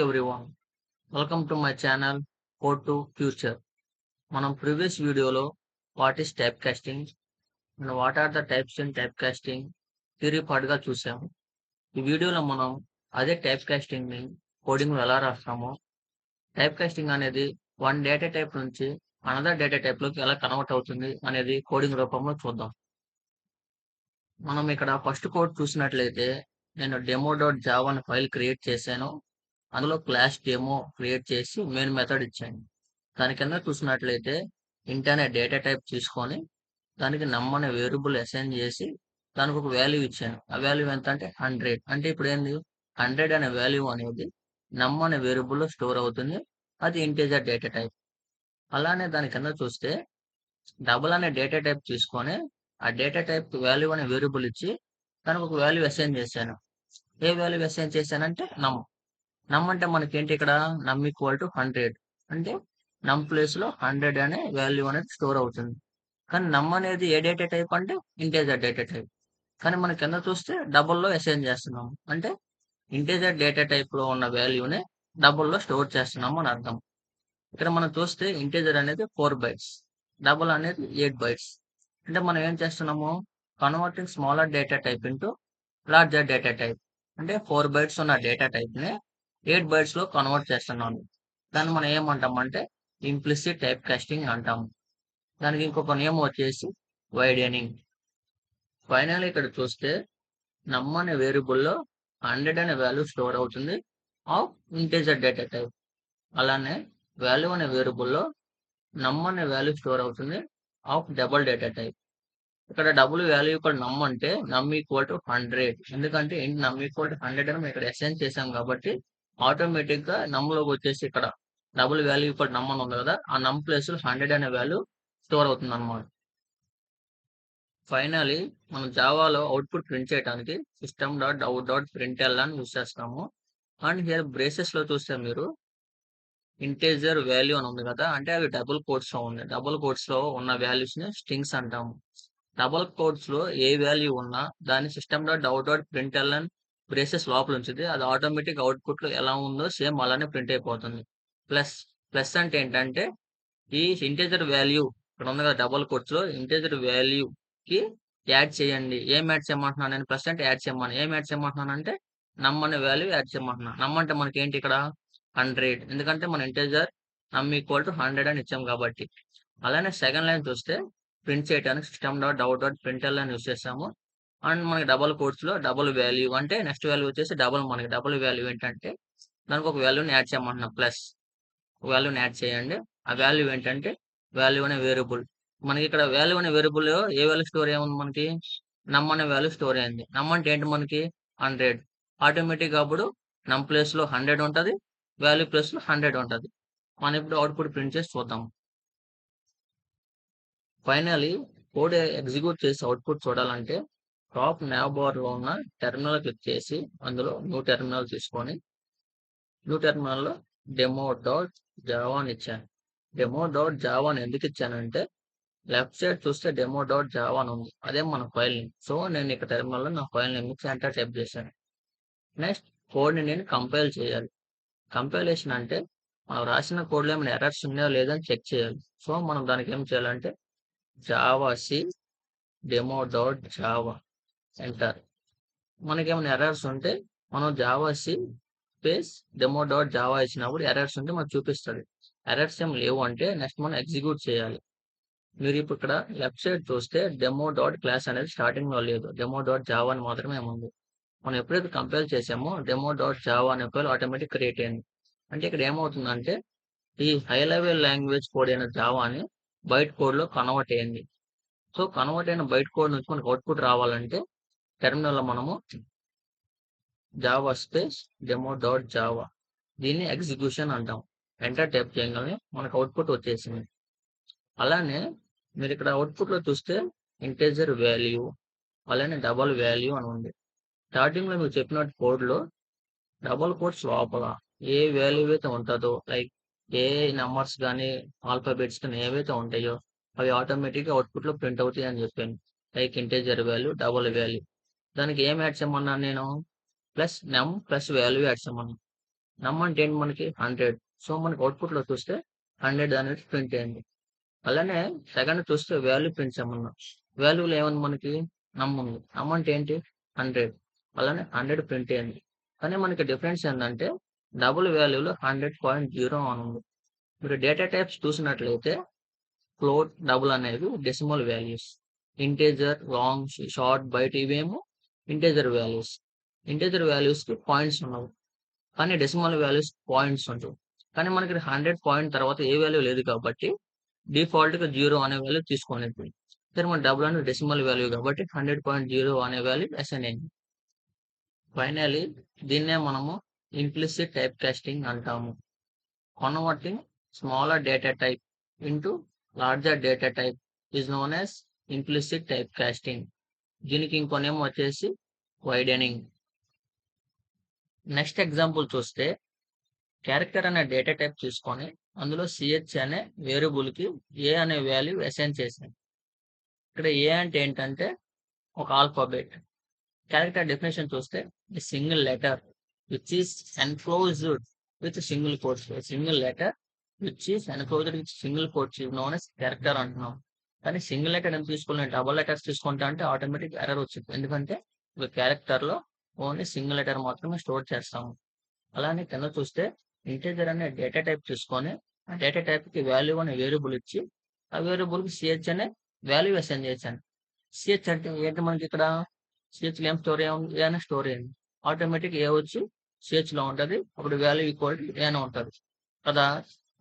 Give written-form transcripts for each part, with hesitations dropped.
everyone. Welcome to my channel Code to Future. మనం previous వీడియోలో what is type casting and what are the types in type casting theory పార్ట్గా చూసాము. ఈ వీడియోలో మనం అదే టైప్ కాస్టింగ్ని కోడింగ్లో ఎలా రాస్తామో, టైప్ కాస్టింగ్ అనేది వన్ డేటా టైప్ నుంచి అనదర్ డేటా టైప్లోకి ఎలా కన్వర్ట్ అవుతుంది అనేది కోడింగ్ రూపంలో చూద్దాం. మనం ఇక్కడ ఫస్ట్ కోడ్ చూసినట్లయితే నేను demo.java అనే ఫైల్ క్రియేట్ చేశాను. అందులో క్లాస్ డెమో క్రియేట్ చేసి మెయిన్ మెథడ్ ఇచ్చాను. దాని కింద చూసినట్లయితే ఇంట్ అనే డేటా టైప్ తీసుకొని దానికి నమ్ అనే వేరియబుల్ అసైన్ చేసి దానికి ఒక వాల్యూ ఇచ్చాను. ఆ వాల్యూ ఎంత అంటే 100. అంటే ఇప్పుడు ఏంది 100 అనే వాల్యూ అనేది నమ్ అనే వేరియబుల్లో స్టోర్ అవుతుంది. అది ఇంటీజర్ డేటా టైప్. అలానే దాని కింద చూస్తే డబుల్ అనే డేటా టైప్ తీసుకొని ఆ డేటా టైప్ వాల్యూ అనే వేరియబుల్ ఇచ్చి దానికి ఒక వాల్యూ అసైన్ చేశాను. ఏ వాల్యూ అసైన్ చేశానంటే నమ్. నమ్ అంటే మనకేంటి ఇక్కడ నమ్ ఈక్వల్ టు 100. అంటే నమ్ ప్లేస్ లో 100 అనే వాల్యూ అనేది స్టోర్ అవుతుంది. కానీ నమ్ అనేది ఏ డేటా టైప్ అంటే ఇంటీజర్ డేటా టైప్. కానీ మన కింద చూస్తే డబుల్లో అసైన్ చేస్తున్నాము. అంటే ఇంటీజర్ డేటా టైప్ లో ఉన్న వాల్యూని డబుల్లో స్టోర్ చేస్తున్నాము అని అర్థం. ఇక్కడ మనం చూస్తే ఇంటీజర్ అనేది 4 bytes, డబుల్ అనేది 8 bytes. అంటే మనం ఏం చేస్తున్నాము, converting smaller data type into larger data type. అంటే 4 bytes ఉన్న డేటా టైప్ ని 8 bytes లో కన్వర్ట్ చేస్తున్నాను. దాన్ని మనం ఏమంటామంటే ఇంప్లిసిట్ టైప్ కాస్టింగ్ అంటాము. దానికి ఇంకొక నేమ్ వచ్చేసి వైడెనింగ్. ఫైనల్ ఇక్కడ చూస్తే నమ్ అనే వేరియబుల్లో 100 అనే వాల్యూ స్టోర్ అవుతుంది ఆఫ్ ఇంటీజర్ డేటా టైప్. అలానే వాల్యూ అనే వేరియబుల్లో నమ్ అనే వాల్యూ స్టోర్ అవుతుంది ఆఫ్ డబుల్ డేటా టైప్. ఇక్కడ డబుల్ వాల్యూ ఇక్కడ నమ్ అంటే నమ్ ఈక్వల్ టు 100. ఎందుకంటే నమ్ ఈక్వల్ టు 100 అని ఇక్కడ అసైన్ చేసాం కాబట్టి ఆటోమేటిక్ గా నమ్ లోకి వచ్చేసి ఇక్కడ డబుల్ వాల్యూ ఈక్వల్ నమ్ అని ఉంది కదా, ఆ నమ్ ప్లేస్ లో 100 అనే వాల్యూ స్టోర్ అవుతుంది అనమాట. ఫైనలీ మనం జావాలో అవుట్పుట్ ప్రింట్ చేయడానికి system.out.println అని యూస్ చేస్తాము. అండ్ హియర్ బ్రేసెస్ లో చూస్తే మీరు ఇంటీజర్ వాల్యూ అని ఉంది కదా, అంటే అవి డబుల్ కోట్స్ లో ఉంది. డబుల్ కోట్స్ లో ఉన్న వాల్యూస్ ని స్ట్రింగ్స్ అంటాము. డబుల్ కోట్స్ లో ఏ వాల్యూ ఉన్నా దాన్ని system.out.println బ్రేసెస్ లోపల ఉంచితే అది ఆటోమేటిక్ అవుట్పుట్ లో ఎలా ఉందో సేమ్ అలానే ప్రింట్ అయిపోతుంది. ప్లస్ ప్లస్ అంటే ఏంటంటే ఈ ఇంటీజర్ వాల్యూ ఇక్కడ ఉంది కదా డబుల్ కోట్స్ లో ఇంటీజర్ వాల్యూ కి యాడ్ చేయండి. ఏం యాడ్ చేయమంటున్నాను నేను, ప్లస్ అంటే యాడ్ చేయమని. ఏం యాడ్ చేయమంటున్నాను అంటే నమ్ అనే వాల్యూ యాడ్ చేయమంటున్నాను. నమ్ అంటే మనకి ఏంటి ఇక్కడ 100, ఎందుకంటే మన ఇంటీజర్ నమ్ ఈక్వల్ టు 100 అని ఇచ్చాం కాబట్టి. అలానే సెకండ్ లైన్ చూస్తే ప్రింట్ చేయడానికి system.out.println యూస్ చేస్తాము. అండ్ మనకి డబుల్ కోట్స్ లో డబుల్ వాల్యూ అంటే నెక్స్ట్ వాల్యూ వచ్చేసి డబుల్. మనకి డబుల్ వాల్యూ ఏంటంటే దానికి ఒక వాల్యూని యాడ్ చేయమంటున్నాం. ప్లస్ వాల్యూని యాడ్ చేయండి. ఆ వాల్యూ ఏంటంటే వాల్యూ అనే వేరియబుల్. మనకి ఇక్కడ వాల్యూ అనే వేరియబుల్ ఏ వాల్యూ స్టోర్ అయ్యింది, మనకి నమ్ అనే వాల్యూ స్టోర్ అయింది. నమ్ అంటే ఏంటి మనకి 100. ఆటోమేటిక్ గా అప్పుడు నమ్ ప్లేస్ లో 100 ఉంటది, వాల్యూ ప్లేస్ లో 100 ఉంటది. మనం ఇప్పుడు అవుట్పుట్ ప్రింట్ చేసి చూద్దాం. ఫైనలీ కోడ్ ఎగ్జిక్యూట్ చేసి అవుట్పుట్ చూడాలంటే టాప్ nav బార్ లో ఉన్న టెర్మినల్ క్లిక్ చేసి అందులో న్యూ టెర్మినల్ తీసుకొని న్యూ టెర్మినల్ లో demo.java అని ఇచ్చాను. demo.java అని ఎందుకు ఇచ్చానంటే లెఫ్ట్ సైడ్ చూస్తే demo.java అని ఉంది, అదే మన ఫైల్ నేమ్. సో నేను ఇక్కడ టెర్మినల్ లో నా ఫైల్ నేమ్ ఇచ్చి ఎంటర్ టైప్ చేశాను. నెక్స్ట్ కోడ్ ని నేను కంపైల్ చేయాలి. కంపైలేషన్ అంటే మనం రాసిన కోడ్ లో ఏమైనా ఎర్రర్స్ ఉన్నాయో లేదని చెక్ చేయాలి. సో మనం దానికి ఏం చేయాలంటే జావాc demo.java ఎంటర్. మనకేమైనా ఎర్రర్స్ ఉంటే మనం జావాc స్పేస్ demo.java ఇచ్చినప్పుడు ఎర్రర్స్ ఉంటే మనకు చూపిస్తుంది. ఎర్రర్స్ ఏం లేవు అంటే నెక్స్ట్ మనం ఎగ్జిక్యూట్ చేయాలి. మీరు ఇప్పుడు ఇక్కడ లెఫ్ట్ సైడ్ చూస్తే demo.class అనేది స్టార్టింగ్ లో లేదు, demo.java అని మాత్రమే ఉంది. మనం ఎప్పుడైతే కంపైల్ చేసామో demo.java అనే ఫైల్ ఆటోమేటిక్ క్రియేట్ అయింది. అంటే ఇక్కడ ఏమవుతుందంటే ఈ హై లెవెల్ లాంగ్వేజ్ కోడ్ అయిన జావాని బైట్ కోడ్ లో కన్వర్ట్ అయ్యింది. సో కన్వర్ట్ అయిన బైట్ కోడ్ నుంచి మనకు అవుట్పుట్ రావాలంటే టెర్మినల్ లో మనము జావా స్పేస్ demo.java దీన్ని ఎగ్జిక్యూషన్ అంటాం. ఎంటర్ టైప్ చేయగానే మనకు అవుట్పుట్ వచ్చేసింది. అలానే మీరు ఇక్కడ అవుట్పుట్ లో చూస్తే ఇంటీజర్ వాల్యూ అలానే డబుల్ వాల్యూ అని ఉంది. స్టార్టింగ్ లో మీరు చెప్పినట్టు కోడ్ లో డబుల్ కోట్స్ లోపల ఏ వాల్యూ అయితే ఉంటుందో, లైక్ ఏ నెంబర్స్ కానీ ఆల్ఫాబెట్స్ కానీ ఏవైతే ఉంటాయో అవి ఆటోమేటిక్గా అవుట్పుట్ లో ప్రింట్ అవుతాయి అని చెప్పాను. Like integer value, double value. దానికి ఏం యాడ్ చేయమన్నాను నేను, ప్లస్ నమ్ ప్లస్ వాల్యూ యాడ్ చేయమన్నాను. నమ్ అంటే ఏంటి మనకి 100. సో మనకి అవుట్పుట్ లో చూస్తే 100 అనేది ప్రింట్ అయింది. అలానే సెకండ్ చూస్తే వాల్యూ ప్రింట్ చేయమన్నాం. వాల్యూలో ఏముంది మనకి నమ్ ఉంది. నమ్ అంటే ఏంటి 100. అలానే 100 ప్రింట్ అయింది. కానీ మనకి డిఫరెన్స్ ఏంటంటే డబుల్ వాల్యూలో 100.0 అని ఉంది. మీరు డేటా టైప్స్ చూసినట్లయితే ఫ్లోట్, డబుల్ అనేవి decimal values. Integer, long, short, byte ఇవేమో ఇంటేజర్ వాల్యూస్. ఇంటేజర్ వాల్యూస్ కి పాయింట్స్ ఉండవు, కానీ డెసిమల్ వాల్యూస్ పాయింట్స్ ఉంటాయి. కానీ మనకి 100 పాయింట్ తర్వాత ఏ వాల్యూ లేదు కాబట్టి డిఫాల్ట్ గా 0 అనే వాల్యూ తీసుకునేది. సరే మన డబుల్ అనేది డెసిమల్ వాల్యూ కాబట్టి 100.0 అనే వాల్యూ అసైన్ అయింది. ఫైనలీ దీన్నే మనము ఇంప్లిసిట్ టైప్ కాస్టింగ్ అంటాము. Converting smaller data type into larger data type is known as implicit type casting. దీనికి ఇంకో నేమ్ వచ్చేసి వైడెనింగ్. నెక్స్ట్ ఎగ్జాంపుల్ చూస్తే క్యారెక్టర్ అనే డేటా టైప్ తీసుకొని అందులో సిహెచ్ అనే వేరియబుల్ కి ఏ అనే వాల్యూ అసైన్ చేసాం. ఇక్కడ ఏ అంటే ఏంటంటే ఒక ఆల్ఫాబెట్. క్యారెక్టర్ డెఫినేషన్ చూస్తే single letter which is enclosed with single quotes. Single letter which is enclosed with single quotes is known as character అంటున్నాం. కానీ సింగిల్ లెటర్ ఎంత తీసుకుని డబుల్ లెటర్స్ తీసుకుంటా అంటే ఆటోమేటిక్ ఎర్రర్ వచ్చింది. ఎందుకంటే ఒక క్యారెక్టర్ లో ఓన్లీ సింగిల్ లెటర్ మాత్రమే స్టోర్ చేస్తాము. అలానే కింద చూస్తే ఇంటీజర్ అనే డేటా టైప్ తీసుకొని ఆ డేటా టైప్ కి వాల్యూ అనే వేరియబుల్ ఇచ్చి ఆ వేరియబుల్ కి సిహెచ్ అనే వాల్యూ అసైన్ చేశాను. సిహెచ్ అంటే ఏంటి మనకి ఇక్కడ సిహెచ్ లో ఏం స్టోర్ అయ్యింది, ఏ అనే స్టోర్ అయ్యింది. ఆటోమేటిక్ ఏ వచ్చి సిహెచ్ లో ఉంటది, అప్పుడు వాల్యూ ఈక్వల్ టు ఏ అని ఉంటది కదా.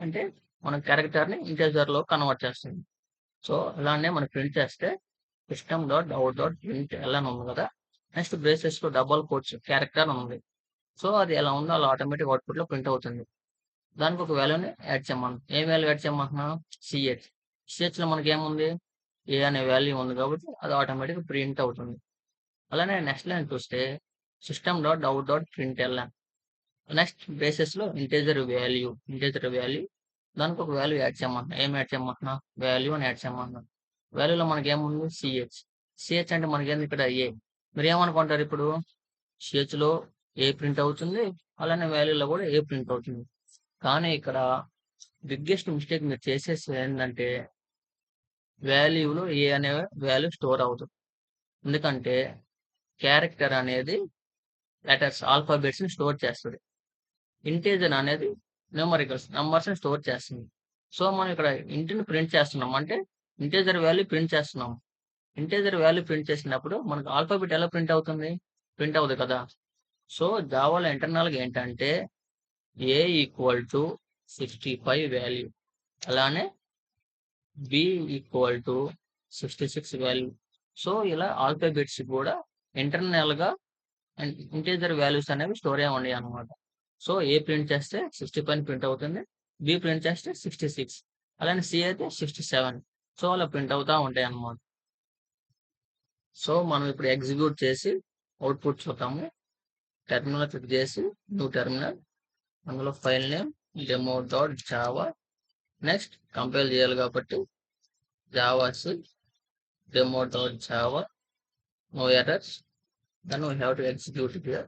అంటే మన క్యారెక్టర్ ని ఇంటీజర్ లో కన్వర్ట్ చేస్తుంది. సో అలానే మనం ప్రింట్ చేస్తే system dot out dot print ఎలా ఉంది కదా. నెక్స్ట్ బ్రేసెస్ లో డబల్ కోట్స్ క్యారెక్టర్ ఉంది. సో అది ఎలా ఉందో అలా ఆటోమేటిక్ అవుట్పుట్ లో ప్రింట్ అవుతుంది. దానికి ఒక వాల్యూని యాడ్ చేయమన్నాం. ఏం వాల్యూ యాడ్ చేయమంటున్నాం, సిహెచ్. సిహెచ్ లో మనకి ఏముంది, ఏ అనే వాల్యూ ఉంది కాబట్టి అది ఆటోమేటిక్ ప్రింట్ అవుతుంది. అలానే నెక్స్ట్ లైన్ చూస్తే system dot out dot print L N. Next బేసెస్ లో ఇంటీజర్ వాల్యూ దానికి ఒక వాల్యూ యాడ్ చేయమంటున్నా. ఏం యాడ్ చేయమంటున్నా, వాల్యూ అని యాడ్ చేయమంటున్నా. వాల్యూలో మనకి ఏముంది, సిహెచ్. సిహెచ్ అంటే మనకి ఏంది ఇక్కడ ఏ. మీరు ఏమనుకుంటారు ఇప్పుడు, సిహెచ్ లో ఏ ప్రింట్ అవుతుంది, అలానే వాల్యూలో కూడా ఏ ప్రింట్ అవుతుంది. కానీ ఇక్కడ బిగ్గెస్ట్ మిస్టేక్ మీరు చేసేసి ఏంటంటే వాల్యూలో ఏ అనే వాల్యూ స్టోర్ అవుతుంది. ఎందుకంటే క్యారెక్టర్ అనేది లెటర్స్, ఆల్ఫాబెట్స్ ని స్టోర్ చేస్తుంది. ఇంటీజర్ అనేది న్యూమరికల్స్, నంబర్స్ ని స్టోర్ చేస్తుంది. సో మనం ఇక్కడ ఇంటిని ప్రింట్ చేస్తున్నాం అంటే ఇంటీజర్ వాల్యూ ప్రింట్ చేస్తున్నాం. ఇంటీజర్ వాల్యూ ప్రింట్ చేసినప్పుడు మనకు ఆల్ఫాబెట్ ఎలా ప్రింట్ అవుతుంది, ప్రింట్ అవుతుంది కదా. సో జావాలో ఇంటర్నల్ గా ఏంటంటే ఏ ఈక్వల్ టు 65 వాల్యూ, అలానే B equal to 66 value. So ఇలా ఆల్ఫాబెట్స్ కూడా ఇంటర్నల్ గా ఇంటీజర్ వాల్యూస్ అనేవి స్టోర్ అయి ఉన్నాయి అనమాట. సో ఏ ప్రింట్ చేస్తే 65 ప్రింట్ అవుతుంది, బి ప్రింట్ చేస్తే 66, అలానే సి అయితే 67. సో అలా ప్రింట్ అవుతా ఉంటాయి అన్నమాట. సో మనం ఇప్పుడు ఎగ్జిక్యూట్ చేసి అవుట్పుట్ చూద్దాము. టెర్మినల్ క్లిక్ చేసి న్యూ టెర్మినల్, అందులో file name demo dot Java. Next compile చేయాలి కాబట్టి javac demo dot Java, no errors. Then we have to execute here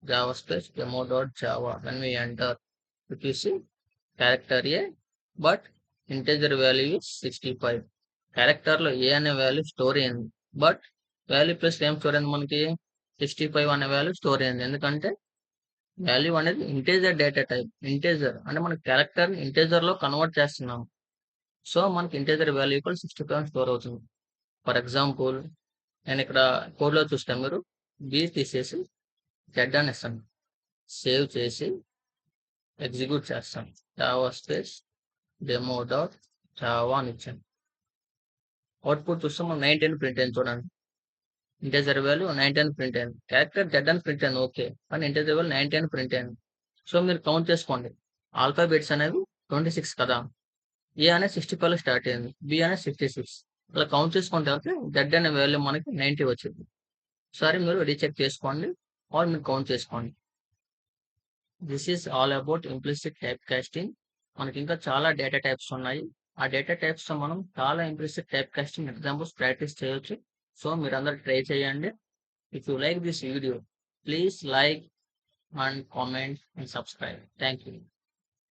java space demo dot java. When we enter, if you see character a, but integer value is 65. Character లో a అనే value store అయింది, but value plus ఏం store అయింది మనకి 65 అనే value store అయింది. ఎందుకంటే value అనేది ఇంటీజర్ డేటా టైప్. ఇంటీజర్ అంటే మన క్యారెక్టర్ ఇంటీజర్ లో కన్వర్ట్ చేస్తున్నాం. సో మనకి ఇంటీజర్ వాల్యూ ఈక్వల్ 65 స్టోర్ అవుతుంది. ఫర్ ఎగ్జాంపుల్ నేను ఇక్కడ కోడ్ లో చూస్తే మీరు బి తీసేసి జెడ్ అని ఇస్తాను, సేవ్ చేసి ఎగ్జిక్యూట్ చేస్తాను. Java space demo dot Java అని ఇచ్చాను. అవుట్పుట్ చూస్తే మనం 19 ప్రింట్ అయింది చూడండి. ఇంటీజర్ వాల్యూ 19 ప్రింట్ అయింది. క్యారెక్టర్ జెడ్ అని ప్రింట్ అయింది ఓకే, కానీ ఇంటీజర్ వాల్యూ 19 ప్రింట్ అయింది. సో మీరు కౌంట్ చేసుకోండి, ఆల్ఫాబెట్స్ అనేవి 26 కదా. ఏ అనేది 65 స్టార్ట్ అయింది, బి అనేది 66. అలా కౌంట్ చేసుకుంటే జెడ్ అనే వాల్యూ మనకి 90 వచ్చింది. ఒకసారి మీరు రీచెక్ చేసుకోండి, ఆర్ మీరు కౌంట్ చేసుకోండి. This is all about implicit type casting. మనకి ఇంకా చాలా డేటా టైప్స్ ఉన్నాయి. ఆ డేటా టైప్స్ తో మనం చాలా implicit type casting examples practice చేయొచ్చు. సో మీరు అందరు ట్రై చేయండి. If you like this video, please like, and comment and subscribe. Thank you.